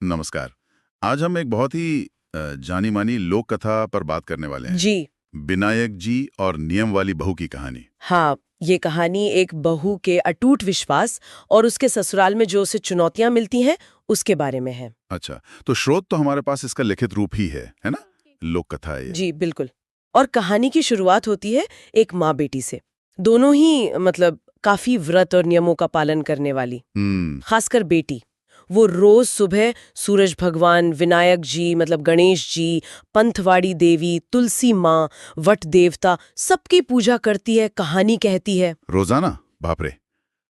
नमस्कार। आज हम एक बहुत ही जानी मानी लोक कथा पर बात करने वाले हैं। जी विनायक जी और नियम वाली बहू की कहानी। हाँ, ये कहानी एक बहू के अटूट विश्वास और उसके ससुराल में जो उसे चुनौतियां मिलती हैं उसके बारे में है। अच्छा, तो स्रोत तो हमारे पास इसका लिखित रूप ही है ना? लोक कथा है ये। जी बिल्कुल। और कहानी की शुरुआत होती है एक माँ बेटी से। दोनों ही काफी व्रत और नियमों का पालन करने वाली। खासकर बेटी, वो रोज सुबह सूरज भगवान, विनायक जी गणेश जी, पंथवाड़ी देवी, तुलसी माँ, वट देवता सबकी पूजा करती है, कहानी कहती है। रोजाना? बाप रे,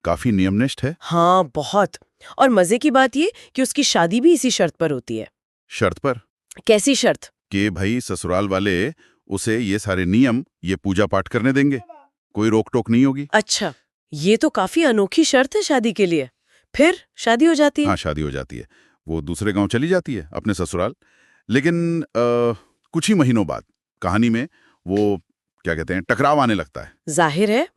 काफी नियमनिष्ठ है। हाँ बहुत। और मजे की बात ये कि उसकी शादी भी इसी शर्त पर होती है। शर्त पर? कैसी शर्त? कि भाई ससुराल वाले उसे ये सारे नियम, ये पूजा पाठ करने देंगे, कोई रोक टोक नहीं होगी। अच्छा, ये तो काफी अनोखी शर्त है शादी के लिए। फिर शादी हो जाती है। हाँ, शादी हो जाती है। वो दूसरे गांव चली जाती है, अपने ससुराल। लेकिन कुछ ही महीनों बाद कहानी में वो क्या कहते हैं, टकराव आने लगता है। जाहिर है,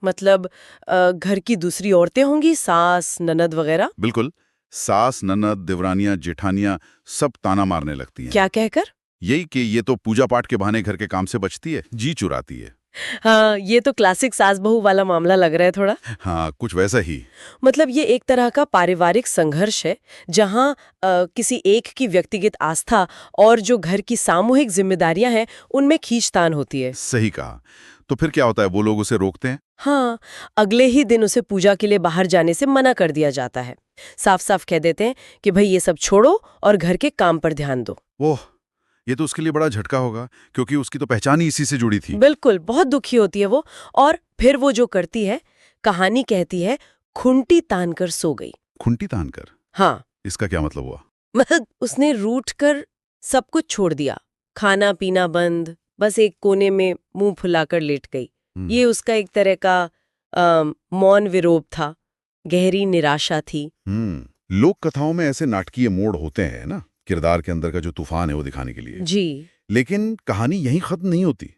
घर की दूसरी औरतें होंगी, सास ननद वगैरह। बिल्कुल। सास, ननद, देवरानियां, जेठानियां सब ताना मारने लगती हैं। क्या कहकर? यही कि ये तो पूजा पाठ के बहाने घर के काम से बचती है, जी चुराती है। हाँ, ये तो क्लासिक सास बहू वाला मामला लग रहा है थोड़ा। हाँ, कुछ वैसा ही। ये एक तरह का पारिवारिक संघर्ष है जहाँ किसी एक की व्यक्तिगत आस्था और जो घर की सामूहिक जिम्मेदारियां हैं उनमें खींचतान होती है। सही कहा। तो फिर क्या होता है, वो लोग उसे रोकते हैं? हाँ, अगले ही दिन उसे पूजा के लिए बाहर जाने से मना कर दिया जाता है। साफ साफ कह देते हैं कि भाई ये सब छोड़ो और घर के काम पर ध्यान दो। ओह, ये तो उसके लिए बड़ा झटका होगा, क्योंकि उसकी तो पहचान ही इसी से जुड़ी थी। बिल्कुल, बहुत दुखी होती है वो। और फिर वो जो करती है, कहानी कहती है, खुंटी तान कर सो गई। खुंटी तान कर? हाँ, इसका क्या मतलब हुआ? उसने रूठ कर सब कुछ छोड़ दिया, खाना पीना बंद, बस एक कोने में मुंह फुलाकर लेट गई। ये उसका एक तरह का मौन विरोध था, गहरी निराशा थी। लोक कथाओं में ऐसे नाटकीय मोड़ होते हैं ना, किरदार के अंदर का जो तूफान है वो दिखाने के लिए। जी लेकिन कहानी यहीं खत्म नहीं होती।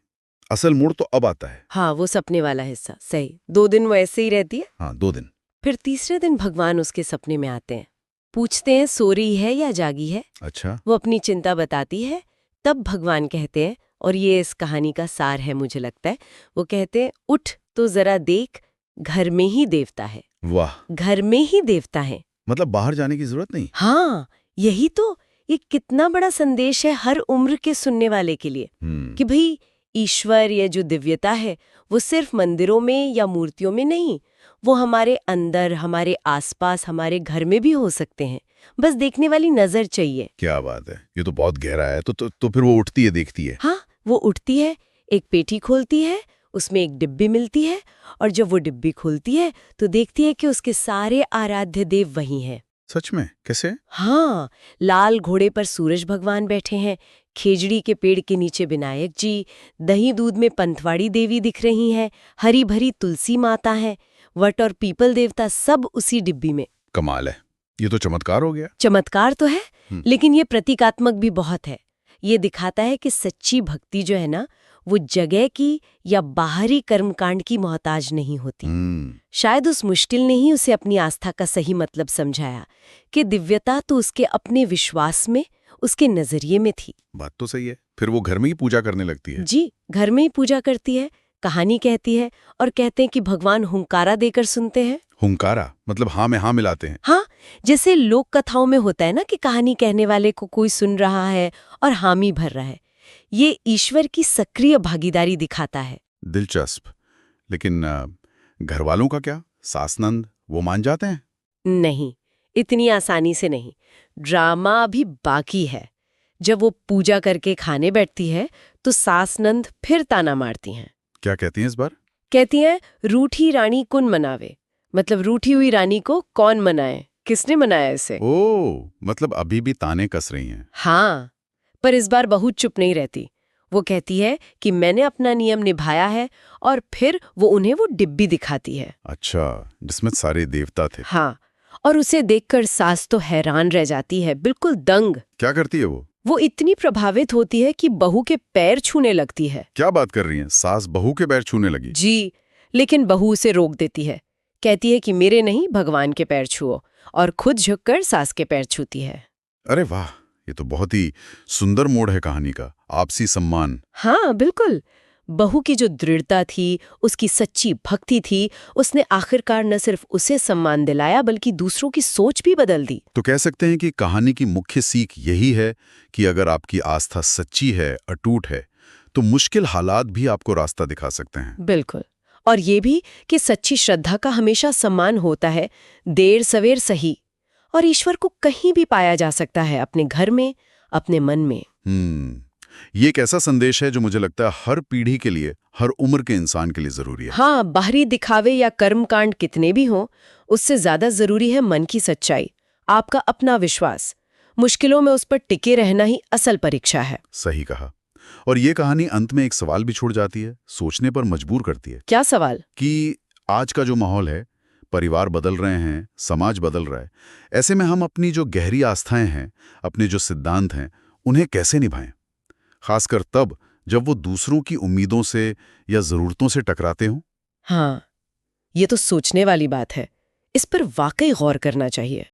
असल मोड़ तो अब आता है। हाँ, वो सपने वाला हिस्सा। सही, 2 दिन वो ऐसे ही रहती है। हाँ, 2 दिन। फिर तीसरे दिन भगवान उसके सपने में आते हैं, पूछते हैं सो रही है या जागी है। अच्छा। वो अपनी चिंता बताती है। तब भगवान कहते हैं, और ये इस कहानी का सार है मुझे लगता है, वो कहते हैं, उठ तो जरा देख, घर में ही देवता है। वाह, घर में ही देवता है। मतलब बाहर जाने की जरूरत नहीं। हाँ, यही तो। ये कितना बड़ा संदेश है हर उम्र के सुनने वाले के लिए, कि भाई ईश्वर या जो दिव्यता है वो सिर्फ मंदिरों में या मूर्तियों में नहीं, वो हमारे अंदर, हमारे आसपास, हमारे घर में भी हो सकते हैं। बस देखने वाली नजर चाहिए। क्या बात है, ये तो बहुत गहरा है। तो फिर वो उठती है, देखती है। हाँ, वो उठती है, एक पेटी खोलती है, उसमें एक डिब्बी मिलती है, और जब वो डिब्बी खोलती है तो देखती है कि उसके सारे आराध्य देव वहीं हैं। सच में? कैसे? हाँ, लाल घोड़े पर सूरज भगवान बैठे हैं, खेजड़ी के पेड़ के नीचे विनायक जी, दही दूध में पंथवाड़ी देवी दिख रही हैं, हरी भरी तुलसी माता है, वट और पीपल देवता सब उसी डिब्बी में। कमाल है, ये तो चमत्कार हो गया। चमत्कार तो है, लेकिन ये प्रतीकात्मक भी बहुत है। ये दिखाता है कि सच्ची भक्ति जो है ना, वो जगह की या बाहरी कर्मकांड की मोहताज नहीं होती। शायद उस मुश्किल ने ही उसे अपनी आस्था का सही मतलब समझाया, कि दिव्यता तो उसके अपने विश्वास में, उसके नजरिए में थी। बात तो सही है। फिर वो घर में ही पूजा करने लगती है। जी, घर में ही पूजा करती है, कहानी कहती है, और कहते हैं कि भगवान हुंकारा देकर सुनते हैं। हुंकारा मतलब हाँ में हाँ मिलाते हैं? हाँ, जैसे लोक कथाओं में होता है ना कि कहानी कहने वाले को कोई सुन रहा है और हामी भर रहा है। ये ईश्वर की सक्रिय भागीदारी दिखाता है। दिलचस्प। लेकिन घर वालों का क्या? सास-नंद वो मान जाते हैं? नहीं, इतनी आसानी से नहीं। ड्रामा अभी बाकी है। जब वो पूजा करके खाने बैठती है तो सास नंद फिर ताना मारती हैं। क्या कहती हैं इस बार? कहती हैं, रूठी रानी कुन मनावे, रूठी हुई रानी को कौन मनाए, किसने मनाया इसे। ओह, मतलब अभी भी ताने कस रही हैं। हाँ, पर इस बार बहू चुप नहीं रहती। वो कहती है कि मैंने अपना नियम निभाया है, और फिर वो उन्हें वो डिब्बी दिखाती है। अच्छा, जिसमें सारे देवता थे। हाँ, और उसे देखकर सास तो हैरान रह जाती है, बिल्कुल दंग। क्या करती है वो? वो इतनी प्रभावित होती है कि बहू के पैर छूने लगती है। क्या बात कर रही हैं? सास बहू के पैर छूने लगी? जी, लेकिन बहू उसे रोक देती है। कहती है कि मेरे नहीं, भगवान के पैर छुओ, और खुद झुककर सास के पैर छूती है। अरे वाह, ये तो बहुत ही सुंदर मोड़ है कहानी का। आपसी सम्मान। हाँ बिल्कुल। बहू की जो दृढ़ता थी, उसकी सच्ची भक्ति थी, उसने आखिरकार न सिर्फ उसे सम्मान दिलाया बल्कि दूसरों की सोच भी बदल दी। तो कह सकते हैं कि कहानी की मुख्य सीख यही है कि अगर आपकी आस्था सच्ची है, अटूट है, तो मुश्किल हालात भी आपको रास्ता दिखा सकते हैं। बिल्कुल। और ये भी कि सच्ची श्रद्धा का हमेशा सम्मान होता है, देर सवेर सही। और ईश्वर को कहीं भी पाया जा सकता है, अपने घर में, अपने मन में। ये एक ऐसा संदेश है जो मुझे लगता है हर पीढ़ी के लिए, हर उम्र के इंसान के लिए जरूरी है। हाँ, बाहरी दिखावे या कर्मकांड कितने भी हों, उससे ज्यादा जरूरी है मन की सच्चाई, आपका अपना विश्वास। मुश्किलों में उस पर टिके रहना ही असल परीक्षा है। सही कहा। और ये कहानी अंत में एक सवाल भी छोड़ जाती है, सोचने पर मजबूर करती है क्या सवाल? कि आज का जो माहौल है, परिवार बदल रहे हैं, समाज बदल रहा है, ऐसे में हम अपनी जो गहरी आस्थाएं हैं, अपने जो सिद्धांत हैं, उन्हें कैसे निभाएं? खासकर तब जब वो दूसरों की उम्मीदों से या जरूरतों से टकराते हों। हाँ, ये तो सोचने वाली बात है। इस पर वाकई गौर करना चाहिए।